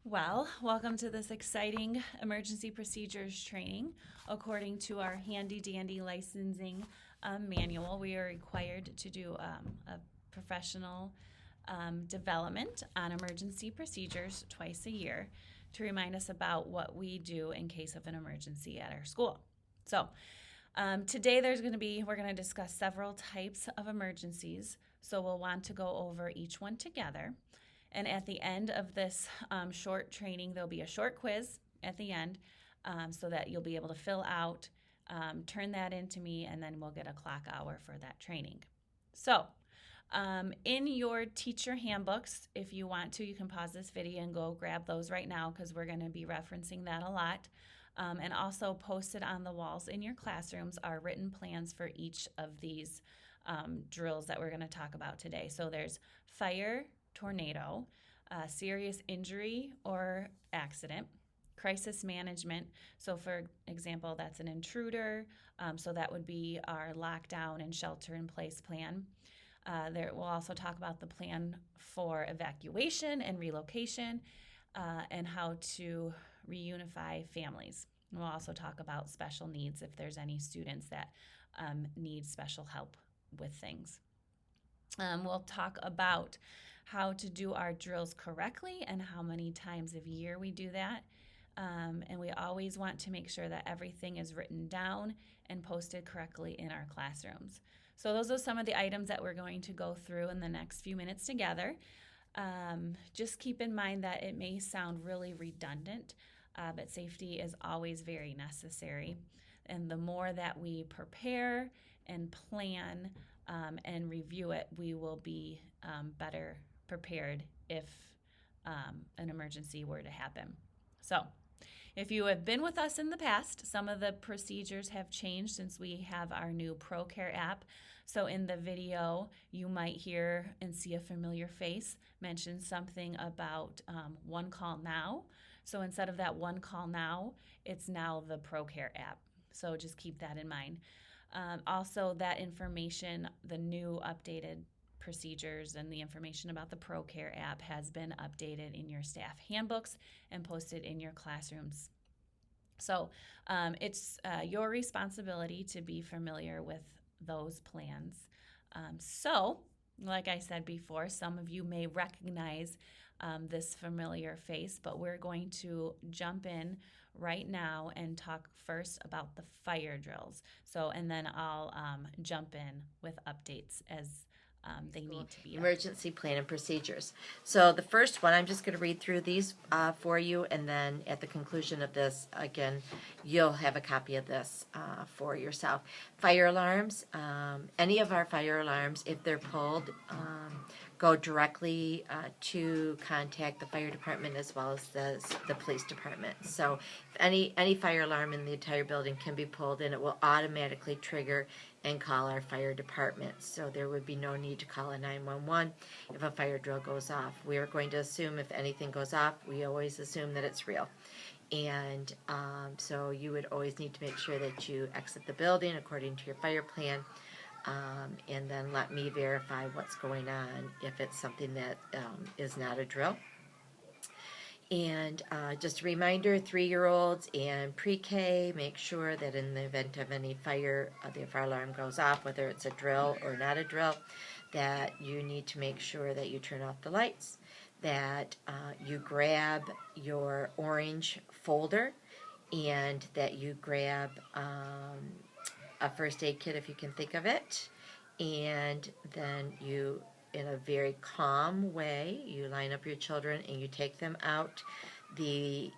Well, welcome to this exciting emergency procedures training. According to our handy dandy licensing manual, we are required to do a professional development on emergency procedures twice a year to remind us about what we do in case of an emergency at our school. So, today we're going to discuss several types of emergencies. So, we'll want to go over each one together. And at the end of this short training, there'll be a short quiz at the end so that you'll be able to fill out, turn that in to me, and then we'll get a clock hour for that training. So, in your teacher handbooks, if you want to, you can pause this video and go grab those right now because we're going to be referencing that a lot. And also posted on the walls in your classrooms are written plans for each of these drills that we're going to talk about today. So there's fire, tornado, serious injury or accident, crisis management. So, for example, that's an intruder. So that would be our lockdown and shelter in place plan. There we'll also talk about the plan for evacuation and relocation and how to reunify families. And we'll also talk about special needs if there's any students that need special help with things. We'll talk about how to do our drills correctly and how many times a year we do that. And we always want to make sure that everything is written down and posted correctly in our classrooms. So those are some of the items that we're going to go through in the next few minutes together. Just keep in mind that it may sound really redundant, but safety is always very necessary. And the more that we prepare and plan and review it, we will be better prepared if an emergency were to happen. So, if you have been with us in the past, some of the procedures have changed since we have our new ProCare app. So in the video, you might hear and see a familiar face mention something about One Call Now. So instead of that One Call Now, it's now the ProCare app. So just keep that in mind. Also, that information, the new updated procedures and the information about the ProCare app has been updated in your staff handbooks and posted in your classrooms. So it's your responsibility to be familiar with those plans. So, like I said before, some of you may recognize this familiar face, but we're going to jump in right now and talk first about the fire drills. So, and then I'll jump in with updates as they need to be. Emergency plan and procedures. So the first one, I'm just going to read through these for you, and then at the conclusion of this, again, you'll have a copy of this for yourself. Fire alarms. Any of our fire alarms, if they're pulled, go directly to contact the fire department as well as the police department. So if any fire alarm in the entire building can be pulled, and it will automatically trigger and call our fire department. So there would be no need to call a 911 if a fire drill goes off. We are going to assume if anything goes off, we always assume that it's real. And so you would always need to make sure that you exit the building according to your fire plan. And then let me verify what's going on if it's something that is not a drill. And just a reminder, 3-year-olds and pre-K, make sure that in the event of any fire, the fire alarm goes off, whether it's a drill or not a drill, that you need to make sure that you turn off the lights, that you grab your orange folder, and that you grab a first aid kit if you can think of it, and then you, in a very calm way, you line up your children and you take them out the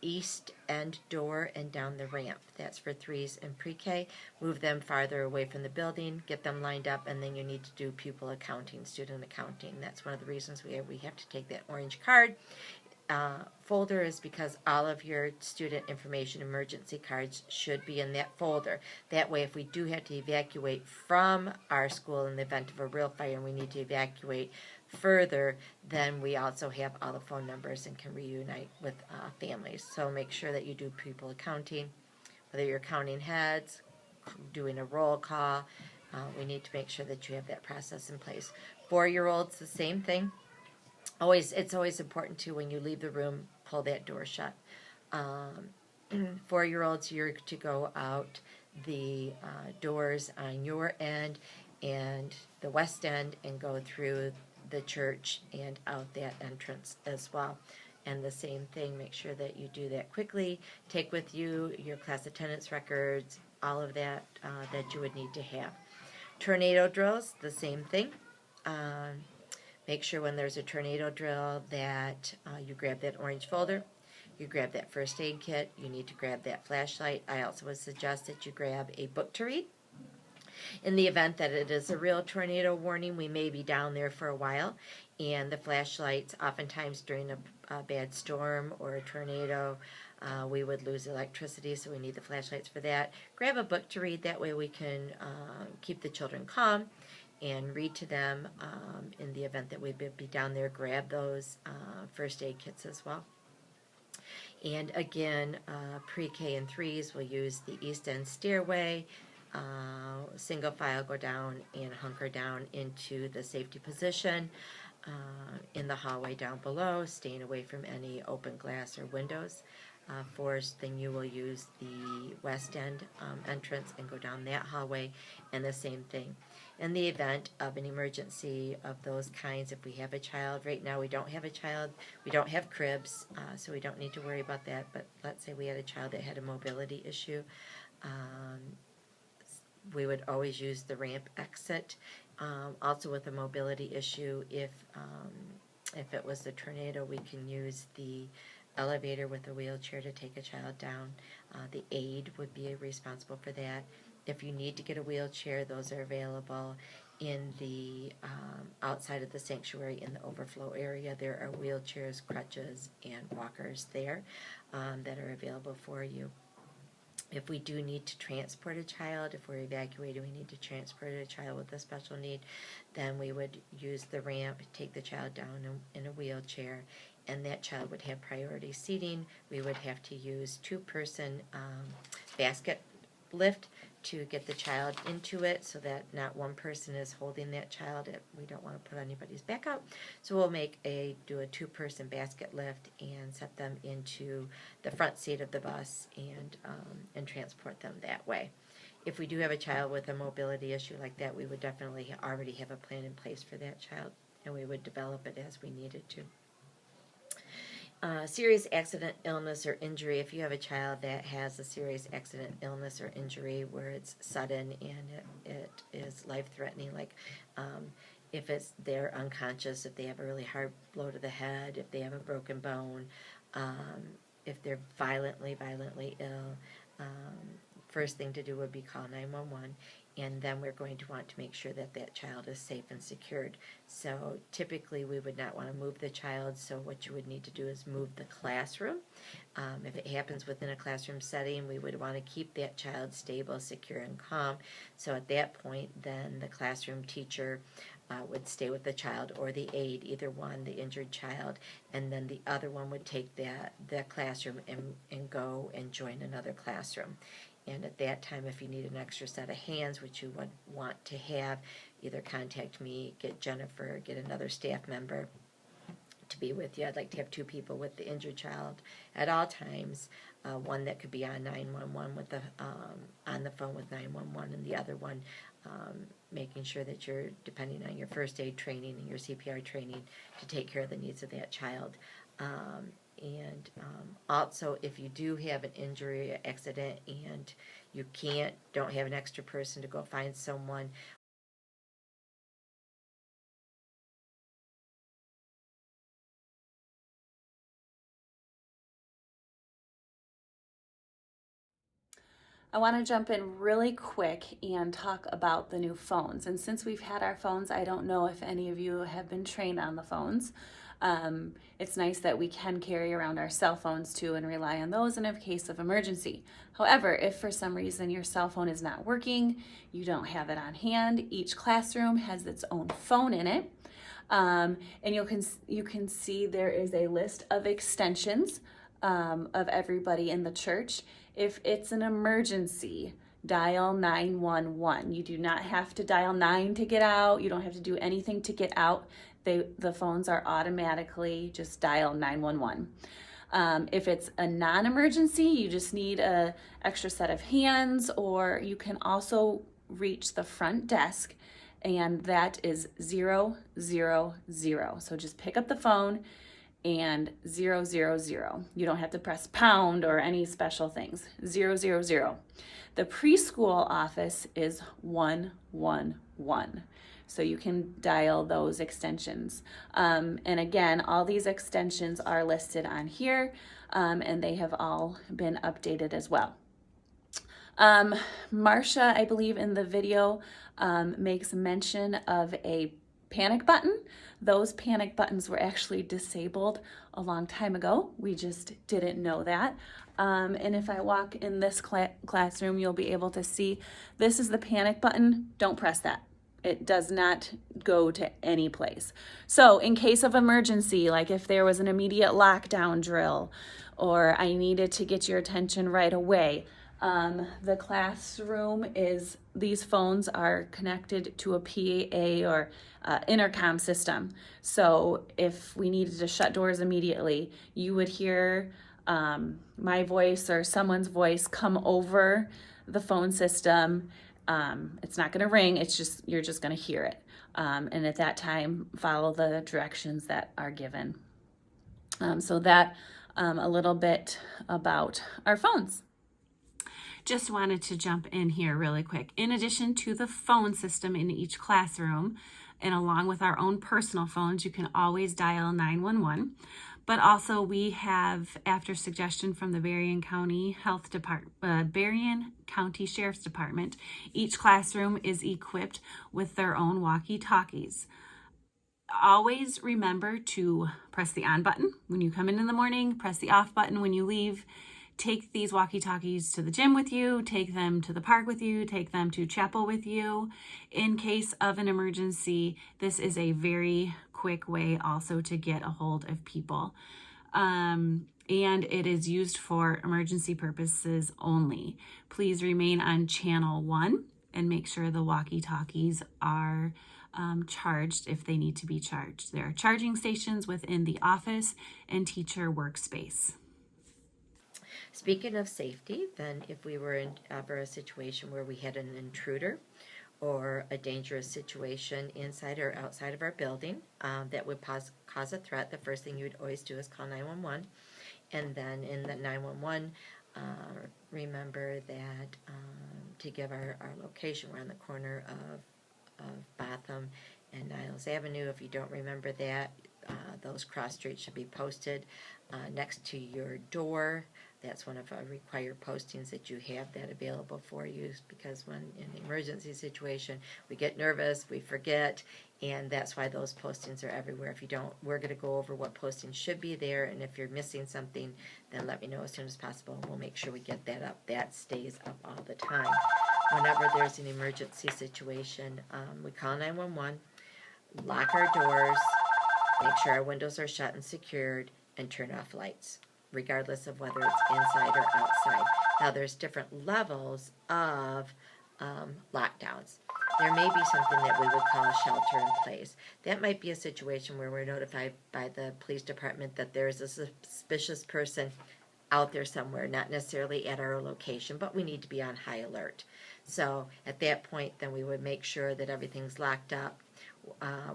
east end door and down the ramp. That's for 3s and pre-K. Move them farther away from the building, get them lined up, and then you need to do pupil accounting, student accounting. That's one of the reasons we have to take that orange card. Folder is because all of your student information emergency cards should be in that folder. That way, if we do have to evacuate from our school in the event of a real fire and we need to evacuate further, then we also have all the phone numbers and can reunite with families. So make sure that you do pupil accounting, whether you're counting heads, doing a roll call. We need to make sure that you have that process in place. 4-year-olds, the same thing. It's always important to, when you leave the room, pull that door shut. 4-year-olds, you're to go out the doors on your end and the west end and go through the church and out that entrance as well. And the same thing, make sure that you do that quickly. Take with you your class attendance records, all of that that you would need to have. Tornado drills, the same thing. Make sure when there's a tornado drill that you grab that orange folder, you grab that first aid kit, you need to grab that flashlight. I also would suggest that you grab a book to read. In the event that it is a real tornado warning, we may be down there for a while, and the flashlights, oftentimes during a bad storm or a tornado, we would lose electricity, so we need the flashlights for that. Grab a book to read, that way we can keep the children calm and read to them. In the event that we'd be down there, grab those first aid kits as well. And again, pre-K and 3s will use the East End stairway, single file go down and hunker down into the safety position in the hallway down below, staying away from any open glass or windows. 4s, then you will use the west end entrance and go down that hallway, and the same thing. In the event of an emergency of those kinds, if we have a child, right now we don't have a child, we don't have cribs, so we don't need to worry about that, but let's say we had a child that had a mobility issue, we would always use the ramp exit. Also with a mobility issue, if it was the tornado, we can use the elevator with a wheelchair to take a child down. The aide would be responsible for that. If you need to get a wheelchair, those are available in the outside of the sanctuary in the overflow area. There are wheelchairs, crutches, and walkers there that are available for you. If we do need to transport a child, if we're evacuating, we need to transport a child with a special need, then we would use the ramp, take the child down in a wheelchair, and that child would have priority seating. We would have to use 2-person basket lift to get the child into it so that not one person is holding that child. We don't want to put anybody's back out. So we'll do a 2-person basket lift and set them into the front seat of the bus and transport them that way. If we do have a child with a mobility issue like that, we would definitely already have a plan in place for that child, and we would develop it as we needed to. Serious accident, illness, or injury. If you have a child that has a serious accident, illness, or injury where it's sudden and it is life-threatening, like if they're unconscious, if they have a really hard blow to the head, if they have a broken bone, if they're violently ill, first thing to do would be call 911, and then we're going to want to make sure that that child is safe and secured. So typically we would not want to move the child, so what you would need to do is move the classroom. If it happens within a classroom setting, we would want to keep that child stable, secure, and calm. So at that point, then the classroom teacher would stay with the child, or the aide, either one, the injured child, and then the other one would take that classroom and go and join another classroom. And at that time, if you need an extra set of hands, which you would want to have, either contact me, get Jennifer, get another staff member to be with you. I'd like to have 2 people with the injured child at all times. One that could be on 911 on the phone with 911, and the other one making sure that you're depending on your first aid training and your CPR training to take care of the needs of that child. And also, if you do have an injury or accident and you don't have an extra person to go find someone, I want to jump in really quick and talk about the new phones. And since we've had our phones, I don't know if any of you have been trained on the phones. It's nice that we can carry around our cell phones too and rely on those in a case of emergency. However, if for some reason your cell phone is not working, you don't have it on hand, each classroom has its own phone in it. And you can see there is a list of extensions of everybody in the church. If it's an emergency, dial 911. You do not have to dial 9 to get out. You don't have to do anything to get out. The phones are automatically just dial 911. If it's a non-emergency, you just need a extra set of hands, or you can also reach the front desk, and that is 000. So just pick up the phone and 000. You don't have to press pound or any special things. 000. The preschool office is 111. So you can dial those extensions. And again, all these extensions are listed on here, and they have all been updated as well. Marcia, I believe in the video, makes mention of a panic button. Those panic buttons were actually disabled a long time ago. We just didn't know that. And if I walk in this classroom, you'll be able to see this is the panic button. Don't press that. It does not go to any place. So in case of emergency, like if there was an immediate lockdown drill or I needed to get your attention right away, the classroom is, these phones are connected to a PA or intercom system. So if we needed to shut doors immediately, you would hear my voice or someone's voice come over the phone system. It's not going to ring, it's just, you're just going to hear it. And at that time, follow the directions that are given. So that a little bit about our phones. Just wanted to jump in here really quick. In addition to the phone system in each classroom, and along with our own personal phones, you can always dial 911. But also we have, after suggestion from the Berrien County Berrien County Sheriff's Department, each classroom is equipped with their own walkie-talkies. Always remember to press the on button when you come in the morning, press the off button when you leave. Take these walkie-talkies to the gym with you, take them to the park with you, take them to chapel with you. In case of an emergency, this is a very quick way also to get a hold of people. And it is used for emergency purposes only. Please remain on channel 1 and make sure the walkie-talkies are charged if they need to be charged. There are charging stations within the office and teacher workspace. Speaking of safety, then if we were in ever a situation where we had an intruder or a dangerous situation inside or outside of our building that would cause a threat, the first thing you would always do is call 911. And then in the 911, remember that to give our location, we're on the corner of Botham and Niles Avenue. If you don't remember that, those cross streets should be posted next to your door. That's one of our required postings, that you have that available for you, because when in an emergency situation, we get nervous, we forget, and that's why those postings are everywhere. If you don't, we're going to go over what postings should be there, and if you're missing something, then let me know as soon as possible, and we'll make sure we get that up. That stays up all the time. Whenever there's an emergency situation, we call 911, lock our doors, make sure our windows are shut and secured, and turn off lights, regardless of whether it's inside or outside. Now, there's different levels of lockdowns. There may be something that we would call shelter in place. That might be a situation where we're notified by the police department that there's a suspicious person out there somewhere, not necessarily at our location, but we need to be on high alert. So at that point, then we would make sure that everything's locked up.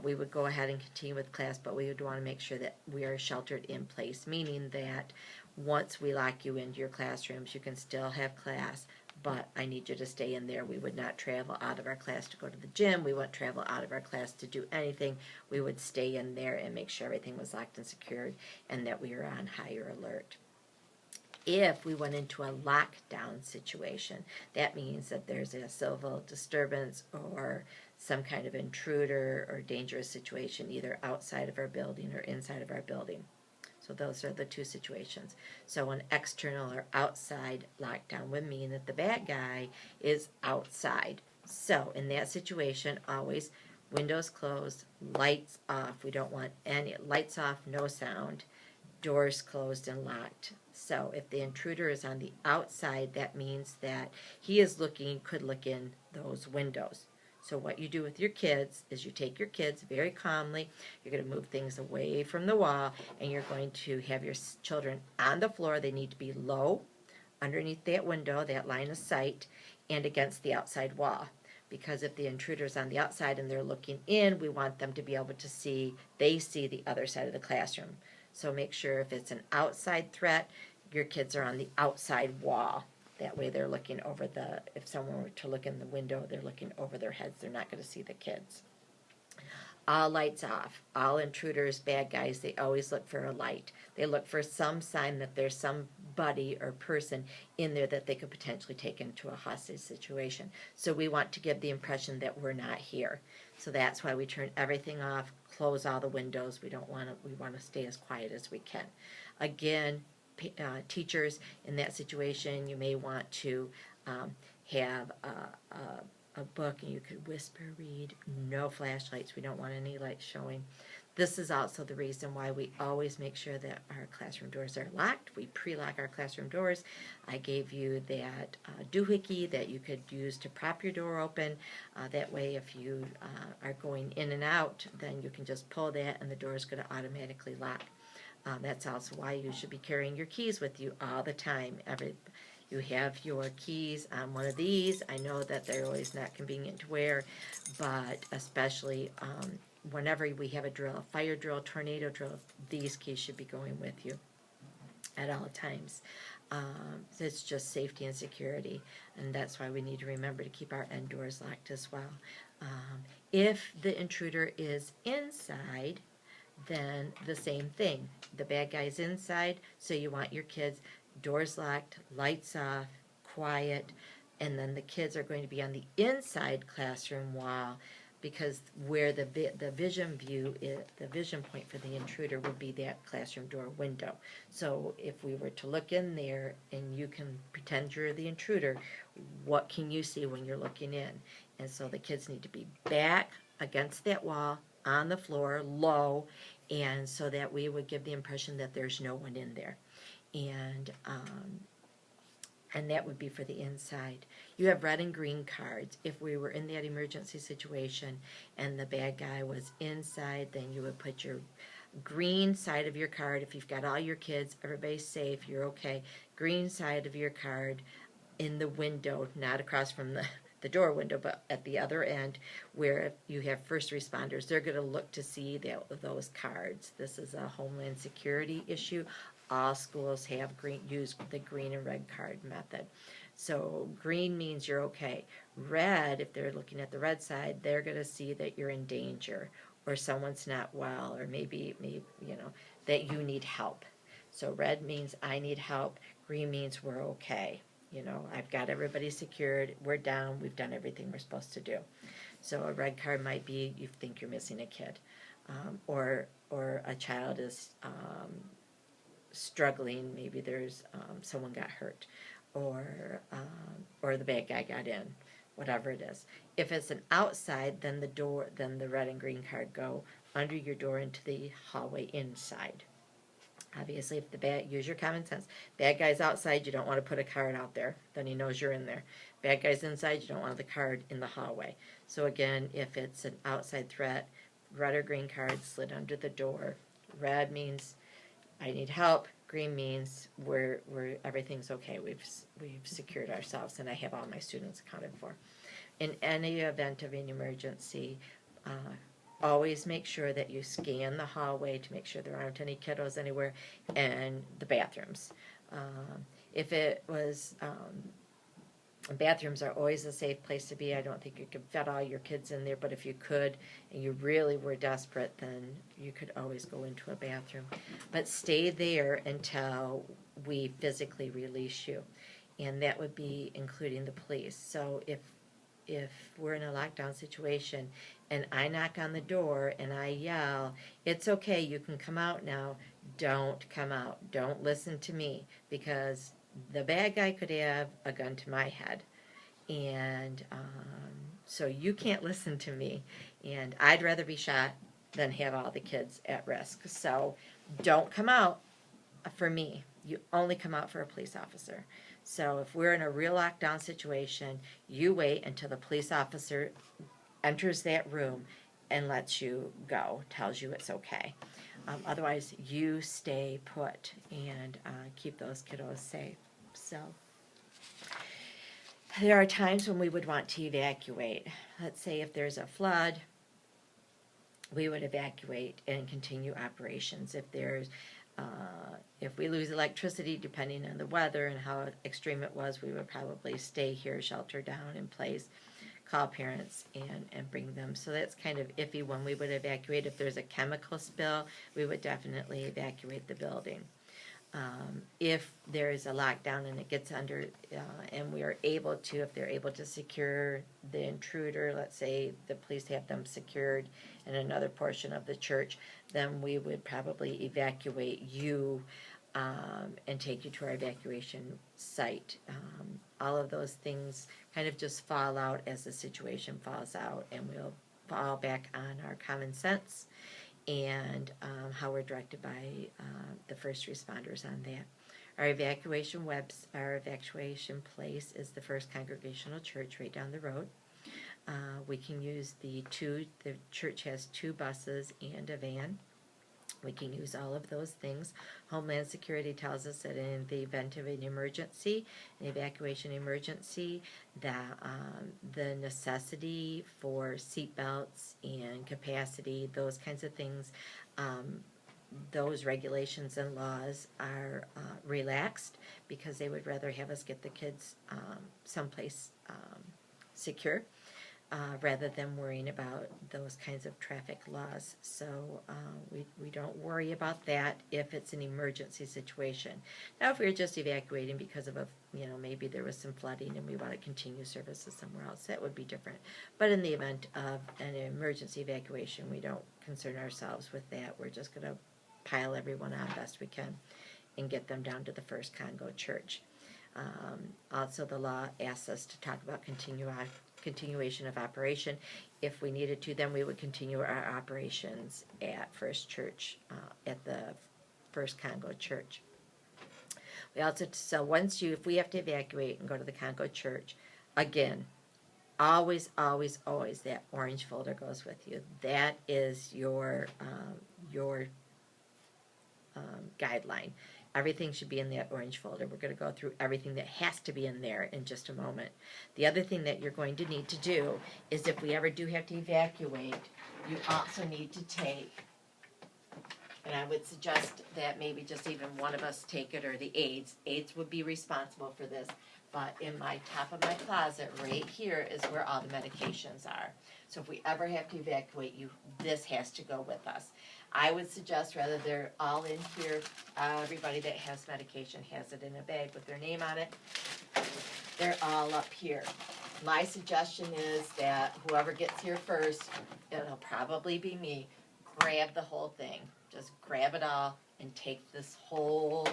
We would go ahead and continue with class, but we would want to make sure that we are sheltered in place, meaning that once we lock you into your classrooms, you can still have class, but I need you to stay in there. We would not travel out of our class to go to the gym. We wouldn't travel out of our class to do anything. We would stay in there and make sure everything was locked and secured and that we were on higher alert. If we went into a lockdown situation, that means that there's a civil disturbance or some kind of intruder or dangerous situation either outside of our building or inside of our building. So those are the two situations. So an external or outside lockdown would mean that the bad guy is outside. So in that situation, always windows closed, lights off. We don't want any lights off, no sound, doors closed and locked. So if the intruder is on the outside, that means that he is looking, could look in those windows. So what you do with your kids is you take your kids very calmly, you're going to move things away from the wall, and you're going to have your children on the floor. They need to be low, underneath that window, that line of sight, and against the outside wall. Because if the intruder's on the outside and they're looking in, we want them to be able to see, they see the other side of the classroom. So make sure if it's an outside threat, your kids are on the outside wall. That way they're looking over if someone were to look in the window, they're looking over their heads. They're not going to see the kids. All lights off. All intruders, bad guys, they always look for a light. They look for some sign that there's somebody or person in there that they could potentially take into a hostage situation. So we want to give the impression that we're not here. So that's why we turn everything off, close all the windows. We want to stay as quiet as we can. Again, teachers in that situation, you may want to have a book and you could whisper read, no flashlights. We don't want any lights showing. This is also the reason why we always make sure that our classroom doors are locked. We pre-lock our classroom doors. I gave you that doohickey that you could use to prop your door open. That way if you are going in and out, then you can just pull that and the door is going to automatically lock. That's also why you should be carrying your keys with you all the time. You have your keys on one of these. I know that they're always not convenient to wear, but especially whenever we have a drill, a fire drill, tornado drill, these keys should be going with you at all times. So it's just safety and security, and that's why we need to remember to keep our end doors locked as well. If the intruder is inside, then the same thing. The bad guy's inside, so you want your kids doors locked, lights off, quiet, and then the kids are going to be on the inside classroom wall, because where the vision view is, the vision point for the intruder would be that classroom door window. So if we were to look in there and you can pretend you're the intruder, what can you see when you're looking in? And so the kids need to be back against that wall, on the floor, low, and so that we would give the impression that there's no one in there. And that would be for the inside. You have red and green cards. If we were in that emergency situation and the bad guy was inside, then you would put your green side of your card. If you've got all your kids, everybody's safe, you're okay. Green side of your card in the window, not across from the door window, but at the other end where you have first responders. They're going to look to see those cards. This is a Homeland Security issue. All schools have use the green and red card method. So green means you're okay. Red, if they're looking at the red side, they're going to see that you're in danger or someone's not well, or maybe that you need help. So red means I need help. Green means we're okay. I've got everybody secured. We're down. We've done everything we're supposed to do. So a red card might be you think you're missing a kid, or a child is struggling. Maybe there's someone got hurt, or the bad guy got in. Whatever it is. If it's an outside, then the red and green card go under your door into the hallway inside. Obviously, if use your common sense. Bad guy's outside, you don't want to put a card out there. Then he knows you're in there. Bad guy's inside, you don't want the card in the hallway. So again, if it's an outside threat, red or green card slid under the door. Red means I need help. Green means we're everything's okay. We've secured ourselves, and I have all my students accounted for. In any event of an emergency, always make sure that you scan the hallway to make sure there aren't any kiddos anywhere, and the bathrooms. If it was, bathrooms are always a safe place to be. I don't think you could fit all your kids in there, but if you could and you really were desperate, then you could always go into a bathroom. But stay there until we physically release you, and that would be including the police. So if we're in a lockdown situation and I knock on the door and I yell, it's okay, you can come out now, don't come out. Don't listen to me, because the bad guy could have a gun to my head. And so you can't listen to me. And I'd rather be shot than have all the kids at risk. So don't come out for me. You only come out for a police officer. So if we're in a real lockdown situation, you wait until the police officer enters that room and lets you go, tells you it's okay. Otherwise, you stay put and keep those kiddos safe. So, there are times when we would want to evacuate. Let's say if there's a flood, we would evacuate and continue operations. If we lose electricity, depending on the weather and how extreme it was, we would probably stay here, shelter down in place, call parents and bring them. So that's kind of iffy when we would evacuate. If there's a chemical spill, we would definitely evacuate the building. If there is a lockdown and it gets under, and we are able to, if they're able to secure the intruder, let's say the police have them secured in another portion of the church, then we would probably evacuate you and take you to our evacuation site. All of those things kind of just fall out as the situation falls out, and we'll fall back on our common sense and how we're directed by the first responders on that. Our evacuation place is the First Congregational Church right down the road. We can use the church has 2 buses and a van. We can use all of those things. Homeland Security tells us that in the event of an emergency, an evacuation emergency, that the necessity for seatbelts and capacity, those kinds of things, those regulations and laws are relaxed because they would rather have us get the kids someplace secure. Rather than worrying about those kinds of traffic laws. So we don't worry about that if it's an emergency situation. Now if we're just evacuating because of maybe there was some flooding and we want to continue services somewhere else, that would be different. But in the event of an emergency evacuation, we don't concern ourselves with that. We're just going to pile everyone on best we can and get them down to the First Congo Church. Also, the law asks us to talk about continuation of operation. If we needed to, then we would continue our operations at First Church, at the First Congo Church. We also, so if we have to evacuate and go to the Congo Church, again, always, always, always that orange folder goes with you. That is your guideline. Everything should be in that orange folder. We're going to go through everything that has to be in there in just a moment. The other thing that you're going to need to do is if we ever do have to evacuate, you also need to take, and I would suggest that maybe just even one of us take it, or the aides. Aides would be responsible for this. But in my top of my closet right here is where all the medications are. So if we ever have to evacuate you, this has to go with us. I would suggest rather they're all in here, everybody that has medication has it in a bag with their name on it. They're all up here. My suggestion is that whoever gets here first, it'll probably be me, grab the whole thing. Just grab it all and take this whole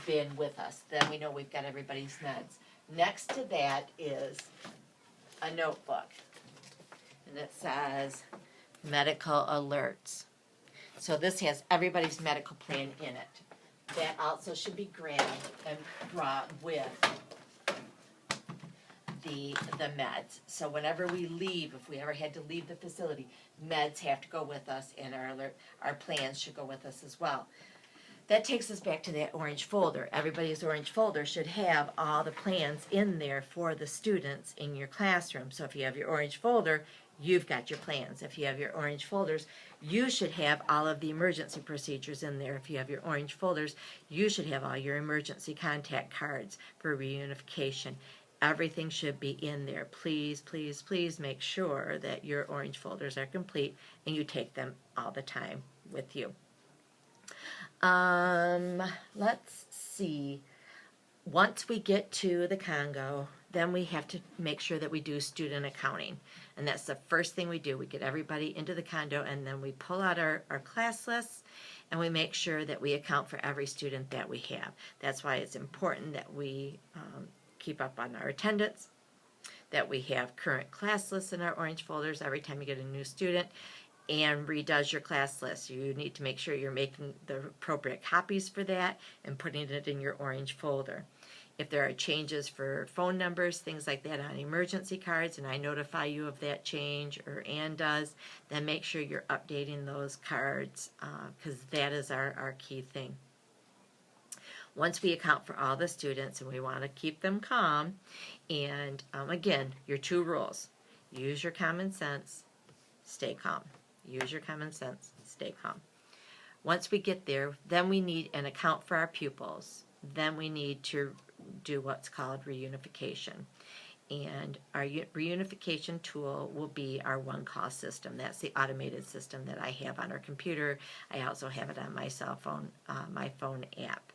bin with us. Then we know we've got everybody's meds. Next to that is a notebook, and it says medical alerts. So this has everybody's medical plan in it. That also should be grabbed and brought with the meds. So whenever we leave, if we ever had to leave the facility, meds have to go with us, and our plans should go with us as well. That takes us back to that orange folder. Everybody's orange folder should have all the plans in there for the students in your classroom. So if you have your orange folder, you've got your plans. If you have your orange folders, you should have all of the emergency procedures in there. If you have your orange folders, you should have all your emergency contact cards for reunification. Everything should be in there. Please, please, please make sure that your orange folders are complete and you take them all the time with you. Let's see. Once we get to the Congo, then we have to make sure that we do student accounting. And that's the first thing we do. We get everybody into the condo, and then we pull out our class lists, and we make sure that we account for every student that we have. That's why it's important that we keep up on our attendance, that we have current class lists in our orange folders every time you get a new student, and redoes your class list. You need to make sure you're making the appropriate copies for that and putting it in your orange folder. if there are changes for phone numbers, things like that on emergency cards, and I notify you of that change, or Ann does, then make sure you're updating those cards, because that is our key thing. Once we account for all the students, and we want to keep them calm, and again, your 2 rules: use your common sense, stay calm. Use your common sense, stay calm. Once we get there, then we need an account for our pupils. Then we need to do what's called reunification. And our reunification tool will be our one-call system. That's the automated system that I have on our computer. I also have it on my cell phone, my phone app.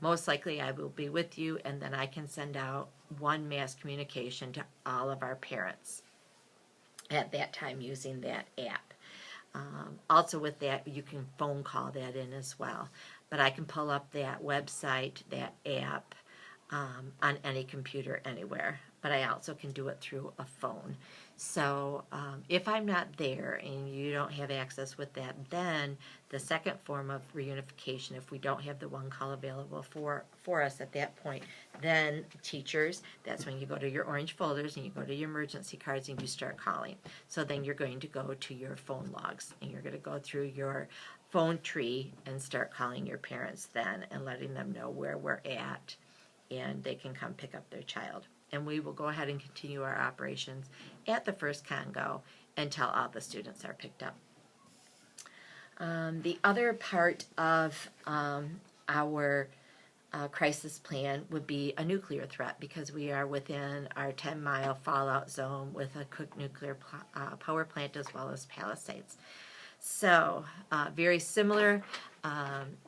Most likely I will be with you, and then I can send out one mass communication to all of our parents at that time using that app. Also with that, you can phone call that in as well. But I can pull up that website, that app, on any computer anywhere. But I also can do it through a phone. So if I'm not there and you don't have access with that, then the second form of reunification, if we don't have the one call available for us at that point, then teachers, that's when you go to your orange folders and you go to your emergency cards and you start calling. So then you're going to go to your phone logs and you're going to go through your phone tree and start calling your parents then and letting them know where we're at, and they can come pick up their child. And we will go ahead and continue our operations at the first Congo until all the students are picked up. The other part of our crisis plan would be a nuclear threat, because we are within our 10-mile fallout zone with a Cook nuclear power plant as well as Palisades. So, very similar.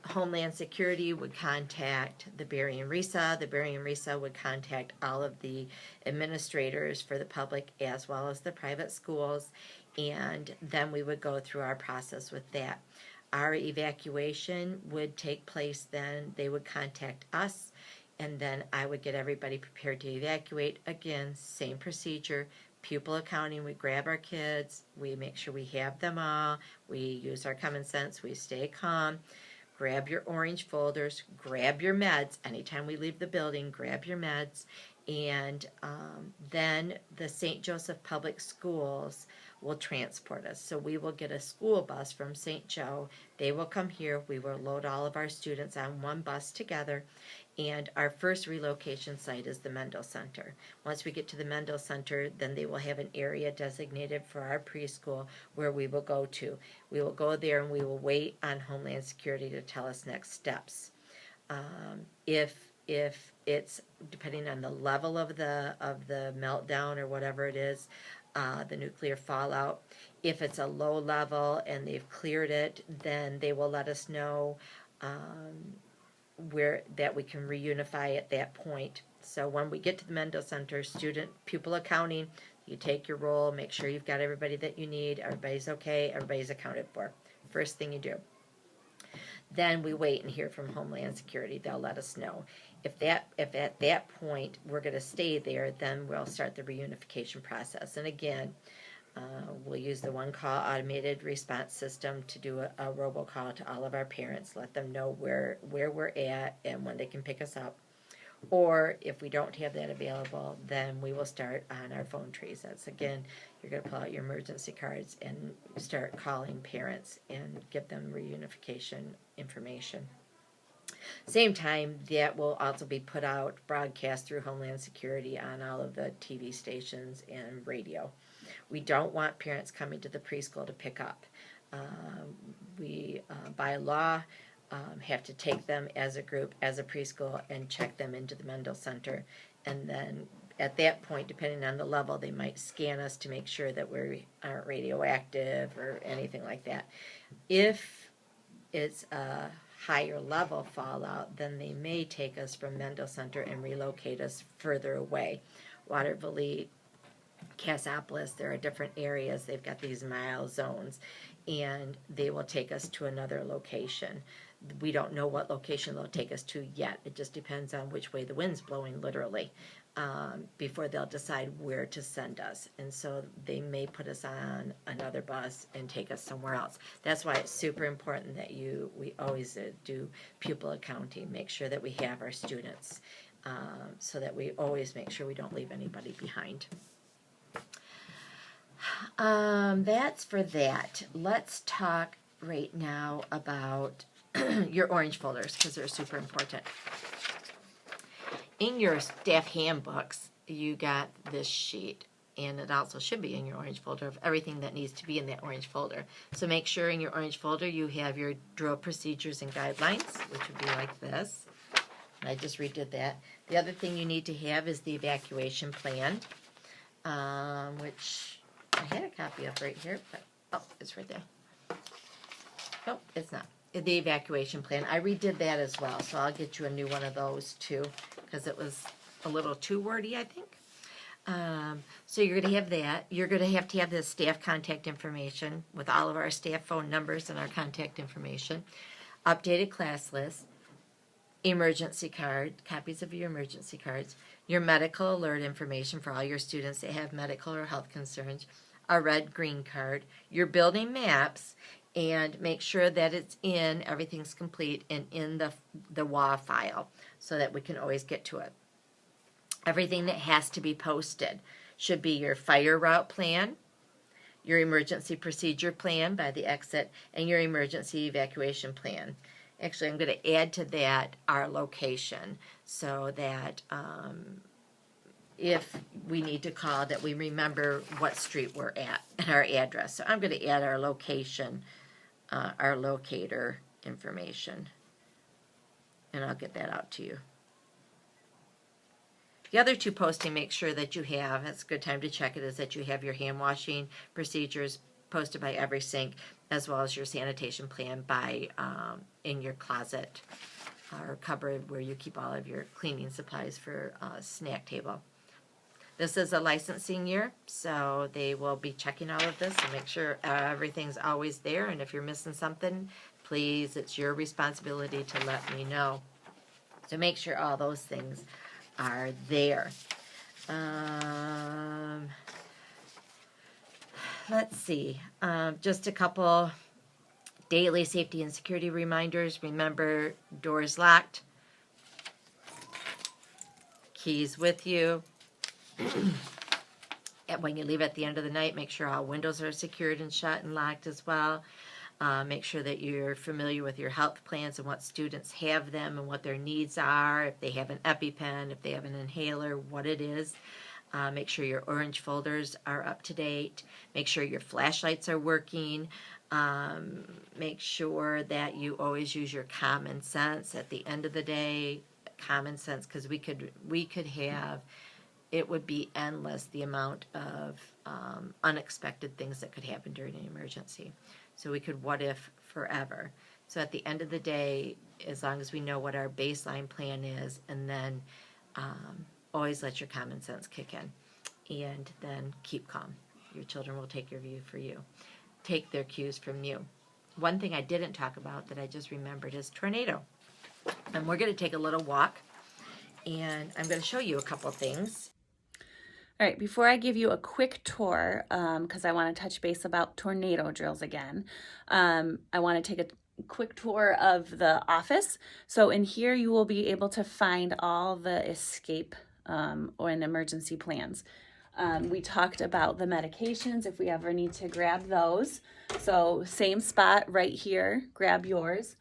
Homeland Security would contact the Berry and RESA. The Berry and RESA would contact all of the administrators for the public as well as the private schools, and then we would go through our process with that. Our evacuation would take place then. They would contact us, and then I would get everybody prepared to evacuate. Again, same procedure. Pupil accounting, we grab our kids, we make sure we have them all, we use our common sense, we stay calm, grab your orange folders, grab your meds. Anytime we leave the building, grab your meds, and then the St. Joseph Public Schools will transport us. So we will get a school bus from St. Joe. They will come here. We will load all of our students on one bus together. And our first relocation site is the Mendel Center. Once we get to the Mendel Center, then they will have an area designated for our preschool where we will go to. We will go there and we will wait on Homeland Security to tell us next steps. If it's depending on the level of the meltdown or whatever it is, the nuclear fallout. If it's a low level and they've cleared it, then they will let us know where that we can reunify at that point. So when we get to the Mendel Center, student pupil accounting, you take your roll, make sure you've got everybody that you need, everybody's okay, everybody's accounted for. First thing you do. Then we wait and hear from Homeland Security. They'll let us know. If at that point we're going to stay there, then we'll start the reunification process. And again, we'll use the one-call automated response system to do a robocall to all of our parents, let them know where we're at and when they can pick us up. Or if we don't have that available, then we will start on our phone trees. That's, again, you're going to pull out your emergency cards and start calling parents and give them reunification information. Same time, that will also be put out, broadcast through Homeland Security on all of the TV stations and radio. We don't want parents coming to the preschool to pick up. We, by law, have to take them as a group, as a preschool, and check them into the Mendel Center. And then at that point, depending on the level, they might scan us to make sure that we aren't radioactive or anything like that. If it's a higher level fallout, then they may take us from Mendel Center and relocate us further away. Waterville, Cassopolis, there are different areas. They've got these mile zones, and they will take us to another location. We don't know what location they'll take us to yet. It just depends on which way the wind's blowing, literally, before they'll decide where to send us. And so they may put us on another bus and take us somewhere else. That's why it's super important that we always do pupil accounting, make sure that we have our students. so that we always make sure we don't leave anybody behind. That's for that. Let's talk right now about your orange folders, because they're super important. In your staff handbooks, you got this sheet, and it also should be in your orange folder of everything that needs to be in that orange folder. So make sure in your orange folder you have your drill procedures and guidelines, which would be like this. I just redid that. The other thing you need to have is the evacuation plan, which I had a copy of right here, but oh, it's right there. Nope, it's not. The evacuation plan. I redid that as well, so I'll get you a new one of those too, because it was a little too wordy, I think. So you're going to have that. You're going to have the staff contact information with all of our staff phone numbers and our contact information, updated class list, emergency card, copies of your emergency cards, your medical alert information for all your students that have medical or health concerns, a red-green card, your building maps, and make sure that it's in, everything's complete, and in the WA file so that we can always get to it. Everything that has to be posted should be your fire route plan, your emergency procedure plan by the exit, and your emergency evacuation plan. Actually, I'm going to add to that our location so that if we need to call, that we remember what street we're at and our address. So I'm going to add our location, our locator information, and I'll get that out to you. The other two posting, make sure that you have, it's a good time to check it, is that you have your hand washing procedures posted by every sink, as well as your sanitation plan by in your closet or cupboard where you keep all of your cleaning supplies for snack table. This is a licensing year, so they will be checking all of this and make sure everything's always there. And if you're missing something, please, it's your responsibility to let me know. So make sure all those things are there. Let's see, just a couple daily safety and security reminders. Remember, doors locked, keys with you. And when you leave at the end of the night, make sure all windows are secured and shut and locked as well. Make sure that you're familiar with your health plans and what students have them and what their needs are, if they have an EpiPen, if they have an inhaler, what it is. Make sure your orange folders are up to date. Make sure your flashlights are working. Make sure that you always use your common sense at the end of the day. Common sense, because we could have, it would be endless the amount of unexpected things that could happen during an emergency. So we could what if forever. So at the end of the day, as long as we know what our baseline plan is, and then always let your common sense kick in, and then keep calm. Your children will take your view for you. Take their cues from you. One thing I didn't talk about that I just remembered is tornado. And we're going to take a little walk, and I'm going to show you a couple things. All right, before I give you a quick tour, because I want to touch base about tornado drills again, I want to take a quick tour of the office. So in here, you will be able to find all the escape or an emergency plans. We talked about the medications, if we ever need to grab those. So same spot right here, grab yours.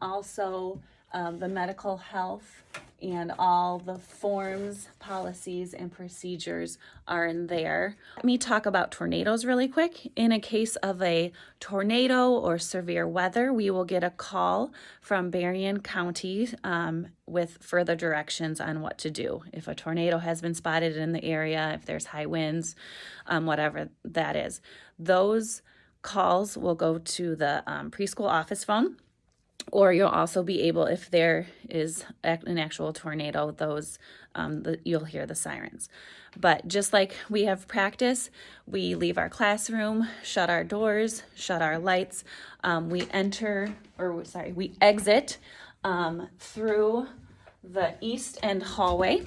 Also, the medical health and all the forms, policies, and procedures are in there. Let me talk about tornadoes really quick. In a case of a tornado or severe weather, we will get a call from Berrien County with further directions on what to do. If a tornado has been spotted in the area, if there's high winds, whatever that is. Those calls will go to the preschool office phone. Or you'll also be able, if there is an actual tornado, those you'll hear the sirens. But just like we have practice, we leave our classroom, shut our doors, shut our lights. We exit through the east end hallway.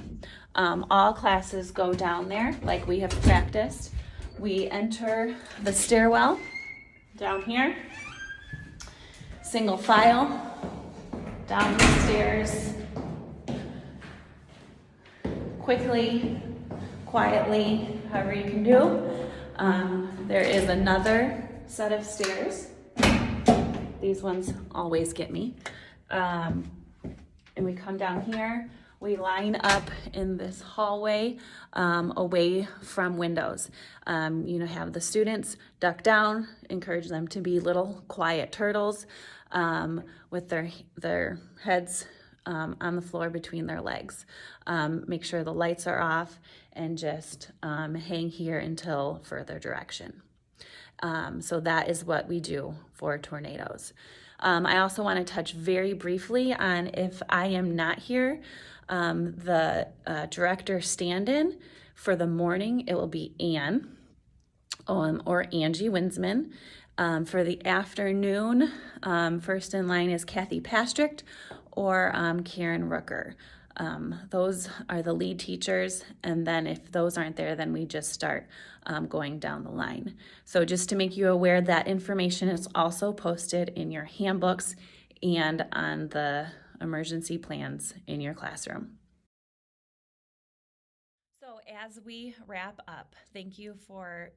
All classes go down there like we have practiced. We enter the stairwell down here. Single file down the stairs quickly, quietly, however you can do. There is another set of stairs. These ones always get me. And we come down here. We line up in this hallway away from windows. Have the students duck down, encourage them to be little quiet turtles with their heads on the floor between their legs. Make sure the lights are off and just hang here until further direction. So that is what we do for tornadoes. I also want to touch very briefly on if I am not here, the director stand-in for the morning, it will be Ann or Angie Winsman. For the afternoon, first in line is Kathy Pastrick or Karen Rooker. Those are the lead teachers, and then if those aren't there, then we just start going down the line. So just to make you aware, that information is also posted in your handbooks and on the emergency plans in your classroom. So as we wrap up, thank you for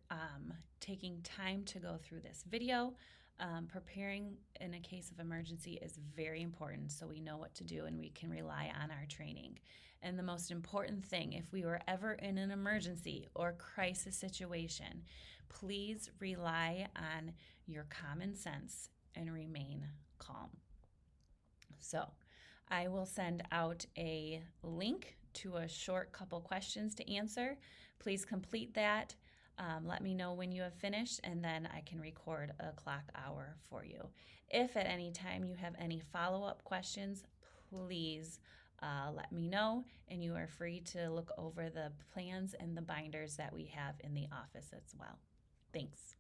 taking time to go through this video. Preparing in a case of emergency is very important so we know what to do and we can rely on our training. And the most important thing, if we were ever in an emergency or crisis situation, please rely on your common sense and remain calm. So I will send out a link to a short couple questions to answer. Please complete that. Let me know when you have finished, and then I can record a clock hour for you. If at any time you have any follow-up questions, please let me know, and you are free to look over the plans and the binders that we have in the office as well. Thanks.